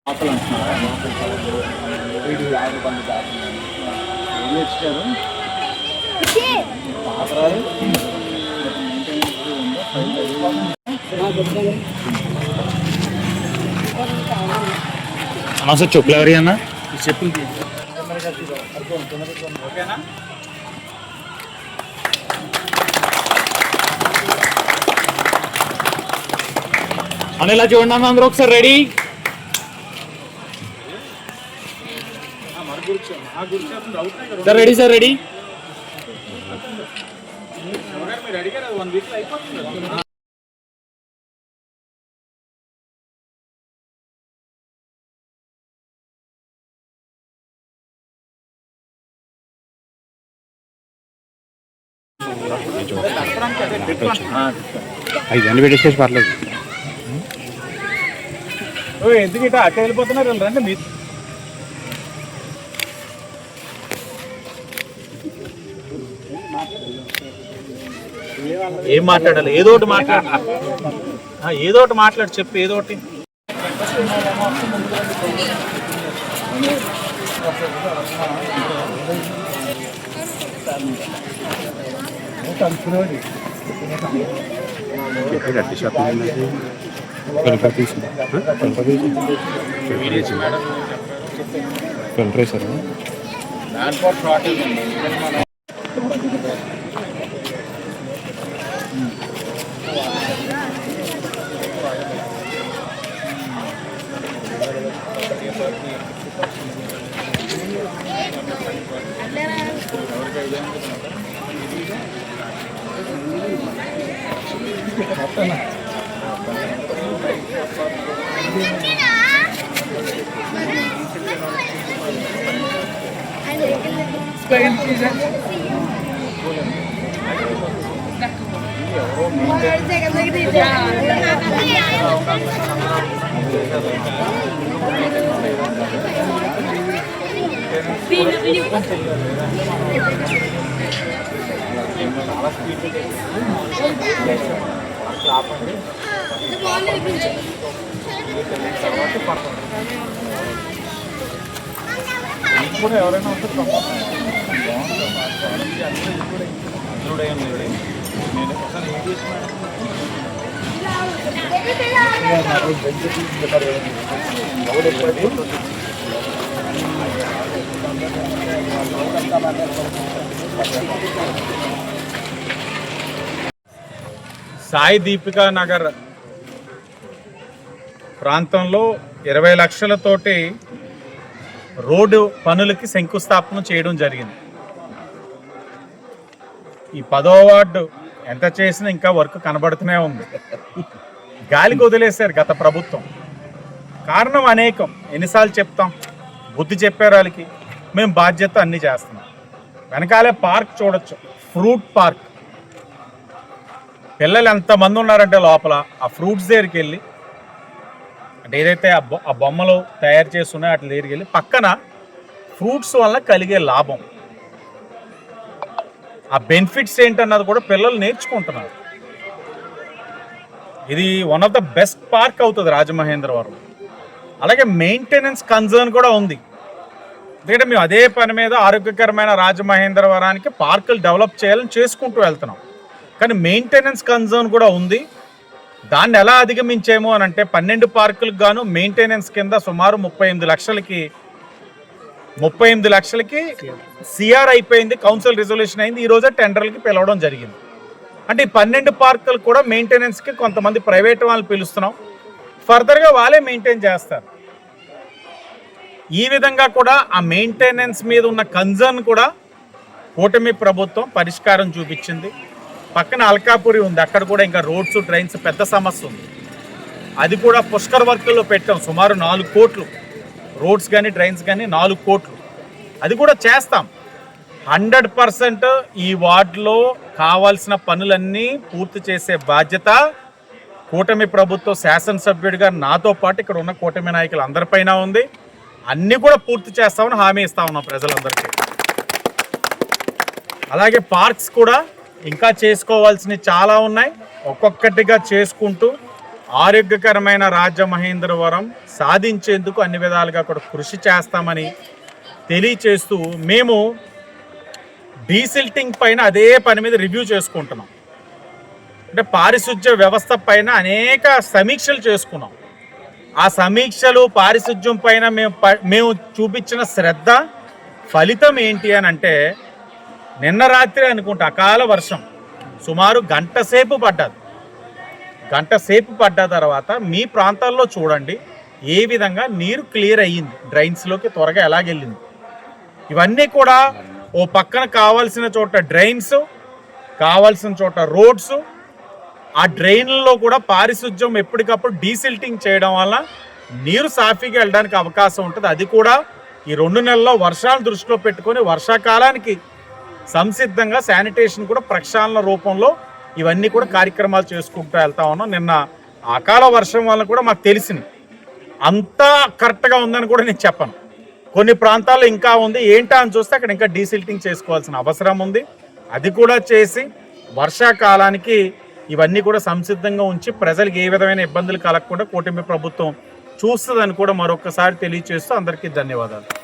Sir చెప్పులు ఎవరి అన్న చెప్పులు అని ఇలా చూడండి అన్న అందరూ ఒకసారి ready. Sir ready sir ready. ఐదు పెట్టేసి పర్లేదు. ఎందుకు ఇట్లా అట్ట వెళ్ళిపోతున్నారు రండి మీరు. ఏం మాట్లాడాలి? ఏదో ఒకటి మాట్లాడు, ఏదో ఒకటి మాట్లాడు, చెప్పు ఏదో ఒకటి. ఎవరైనా సాయి దీపికా నగర్ ప్రాంతంలో 20 లక్షలతోటి రోడ్డు పనులకి శంకుస్థాపన చేయడం జరిగింది. ఈ 10వ వార్డు ఎంత చేసినా ఇంకా వర్క్ కనబడుతూనే ఉంది. గాలికి వదిలేశారు గత ప్రభుత్వం. కారణం అనేకం, ఎన్నిసార్లు చెప్తాం, బుద్ధి చెప్పారు వాళ్ళకి. మేము బాధ్యత అన్నీ చేస్తున్నాం. వెనకాలే పార్క్ చూడొచ్చు, ఫ్రూట్ పార్క్. పిల్లలు ఎంతమంది ఉన్నారంటే లోపల ఆ ఫ్రూట్స్ దగ్గరికి వెళ్ళి, అంటే ఏదైతే ఆ బొమ్మలు తయారు చేస్తున్నాయో వాటి దగ్గరికి వెళ్ళి పక్కన ఫ్రూట్స్ వల్ల కలిగే లాభం, ఆ బెనిఫిట్స్ ఏంటన్నది కూడా పిల్లలు నేర్చుకుంటున్నారు. ఇది one of the best park అవుతుంది రాజమహేంద్రవరం. అలాగే మెయింటెనెన్స్ కన్సర్న్ కూడా ఉంది. ఎందుకంటే మేము అదే పని మీద ఆరోగ్యకరమైన రాజమహేంద్రవరానికి పార్కులు డెవలప్ చేయాలని చేసుకుంటూ వెళ్తున్నాం. కానీ మెయింటెనెన్స్ కన్సర్న్ కూడా ఉంది. దాన్ని ఎలా అధిగమించేమో అని అంటే 12 పార్కులకు గాను మెయింటెనెన్స్ కింద సుమారు 38 లక్షలకి సిఆర్ అయిపోయింది, కౌన్సిల్ రిజల్యూషన్ అయింది. ఈరోజే టెండర్లకి పిలవడం జరిగింది. అంటే ఈ 12 పార్కులు కూడా మెయింటెనెన్స్కి కొంతమంది ప్రైవేట్ వాళ్ళు పిలుస్తున్నాం. ఫర్దర్గా వాళ్ళే మెయింటైన్ చేస్తారు. ఈ విధంగా కూడా ఆ మెయింటెనెన్స్ మీద ఉన్న కన్సర్న్ కూడా కూటమి ప్రభుత్వం పరిష్కారం చూపించింది. పక్కన అల్కాపురి ఉంది, అక్కడ కూడా ఇంకా రోడ్స్ డ్రైన్స్ పెద్ద సమస్య ఉంది. అది కూడా పుష్కర్ వర్క్లో పెట్టాం. సుమారు 4 కోట్లు రోడ్స్ కానీ డ్రైన్స్ కానీ 4 కోట్లు. అది కూడా చేస్తాం. 100% ఈ వార్డులో కావాల్సిన పనులన్నీ పూర్తి చేసే బాధ్యత కూటమి ప్రభుత్వ శాసనసభ్యుడిగా నాతో పాటు ఇక్కడ ఉన్న కూటమి నాయకులు అందరిపైన ఉంది. అన్నీ కూడా పూర్తి చేస్తామని హామీ ఇస్తా ఉన్నాం ప్రజలందరికీ. అలాగే పార్క్స్ కూడా ఇంకా చేసుకోవాల్సినవి చాలా ఉన్నాయి. ఒక్కొక్కటిగా చేసుకుంటూ ఆరోగ్యకరమైన రాజమహేంద్రవరం సాధించేందుకు అన్ని విధాలుగా కూడా కృషి చేస్తామని తెలియచేస్తూ మేము డీసిల్టింగ్ పైన అదే పని మీద రివ్యూ చేసుకుంటున్నాం. అంటే పారిశుధ్య వ్యవస్థ పైన అనేక సమీక్షలు చేసుకున్నాం. ఆ సమీక్షలు పారిశుధ్యం పైన మేము చూపించిన శ్రద్ధ ఫలితం ఏంటి అని అంటే, నిన్న రాత్రి అనుకుంటా అకాల వర్షం సుమారు గంట సేపు పడ్డ తర్వాత మీ ప్రాంతాల్లో చూడండి ఏ విధంగా నీరు క్లియర్ అయ్యింది, డ్రైన్స్లోకి త్వరగా ఎలాగెళ్ళింది. ఇవన్నీ కూడా ఓ పక్కన కావాల్సిన చోట డ్రైన్స్, కావాల్సిన చోట రోడ్స్, ఆ డ్రైన్లలో కూడా పారిశుధ్యం ఎప్పటికప్పుడు డీసిల్టింగ్ చేయడం వల్ల నీరు సాఫీగా వెళ్ళడానికి అవకాశం ఉంటుంది. అది కూడా ఈ 2 నెలల్లో వర్షాలను దృష్టిలో పెట్టుకొని వర్షాకాలానికి సంసిద్ధంగా శానిటేషన్ కూడా ప్రక్షాళన రూపంలో ఇవన్నీ కూడా కార్యక్రమాలు చేసుకుంటూ వెళ్తా ఉన్నాం. నిన్న అకాల వర్షం వల్ల కూడా మాకు తెలిసింది అంతా కరెక్ట్గా ఉందని కూడా నేను చెప్పను. కొన్ని ప్రాంతాల్లో ఇంకా ఉంది, ఏంటా అని చూస్తే అక్కడ ఇంకా డీసిల్టింగ్ చేసుకోవాల్సిన అవసరం ఉంది. అది కూడా చేసి వర్షాకాలానికి ఇవన్నీ కూడా సంసిద్ధంగా ఉంచి ప్రజలకు ఏ విధమైన ఇబ్బందులు కలగకుండా కూటమి ప్రభుత్వం చూస్తుందని కూడా మరొకసారి తెలియజేస్తూ అందరికీ ధన్యవాదాలు.